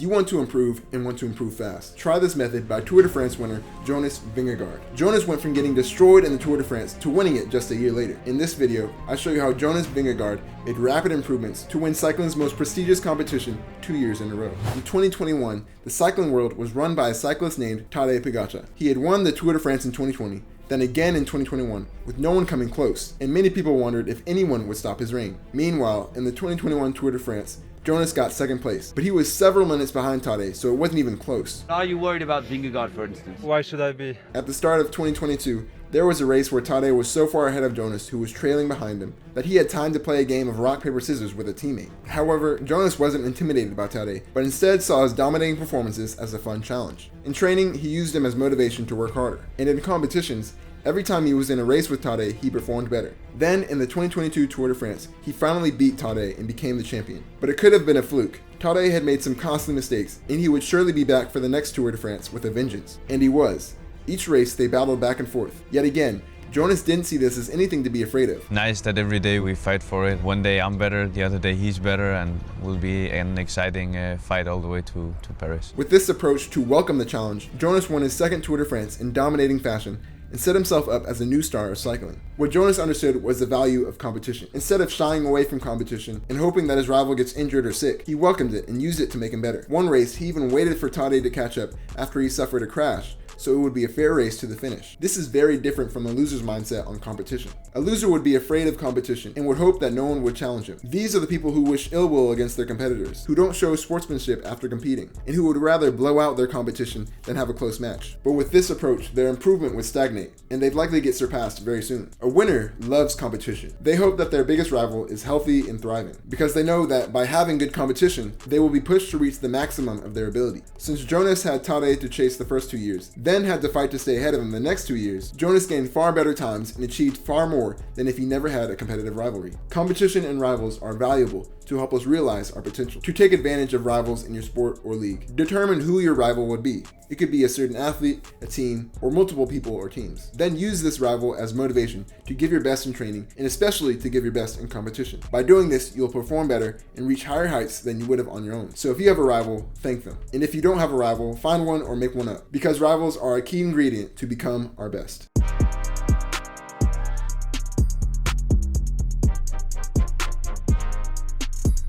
You want to improve and want to improve fast. Try this method by Tour de France winner Jonas Vingegaard. Jonas went from getting destroyed in the Tour de France to winning it just a year later. In this video, I show you how Jonas Vingegaard made rapid improvements to win cycling's most prestigious competition 2 years in a row. In 2021, the cycling world was run by a cyclist named Tadej Pogačar. He had won the Tour de France in 2020, then again in 2021, with no one coming close, and many people wondered if anyone would stop his reign. Meanwhile, in the 2021 Tour de France, Jonas got second place, but he was several minutes behind Tadej, so it wasn't even close. Are you worried about Vingegaard, for instance? Why should I be? At the start of 2022, there was a race where Tadej was so far ahead of Jonas, who was trailing behind him, that he had time to play a game of rock, paper, scissors with a teammate. However, Jonas wasn't intimidated by Tadej, but instead saw his dominating performances as a fun challenge. In training, he used them as motivation to work harder, and in competitions, every time he was in a race with Tadej, he performed better. Then, in the 2022 Tour de France, he finally beat Tadej and became the champion. But it could have been a fluke. Tadej had made some costly mistakes, and he would surely be back for the next Tour de France with a vengeance. And he was. Each race, they battled back and forth. Yet again, Jonas didn't see this as anything to be afraid of. Nice that every day we fight for it. One day I'm better, the other day he's better, and will be an exciting fight all the way to Paris. With this approach to welcome the challenge, Jonas won his second Tour de France in dominating fashion and set himself up as a new star of cycling. What Jonas understood was the value of competition. Instead of shying away from competition and hoping that his rival gets injured or sick, he welcomed it and used it to make him better. One race, he even waited for Tadej to catch up after he suffered a crash, so it would be a fair race to the finish. This is very different from a loser's mindset on competition. A loser would be afraid of competition and would hope that no one would challenge him. These are the people who wish ill will against their competitors, who don't show sportsmanship after competing, and who would rather blow out their competition than have a close match. But with this approach, their improvement would stagnate, and they'd likely get surpassed very soon. A winner loves competition. They hope that their biggest rival is healthy and thriving, because they know that by having good competition, they will be pushed to reach the maximum of their ability. Since Jonas had Tadej to chase the first 2 years, then had to fight to stay ahead of him the next 2 years, Jonas gained far better times and achieved far more than if he never had a competitive rivalry. Competition and rivals are valuable to help us realize our potential. To take advantage of rivals in your sport or league, determine who your rival would be. It could be a certain athlete, a team, or multiple people or teams. Then use this rival as motivation to give your best in training and especially to give your best in competition. By doing this, you'll perform better and reach higher heights than you would have on your own. So if you have a rival, thank them. And if you don't have a rival, find one or make one up, because rivals are a key ingredient to become our best.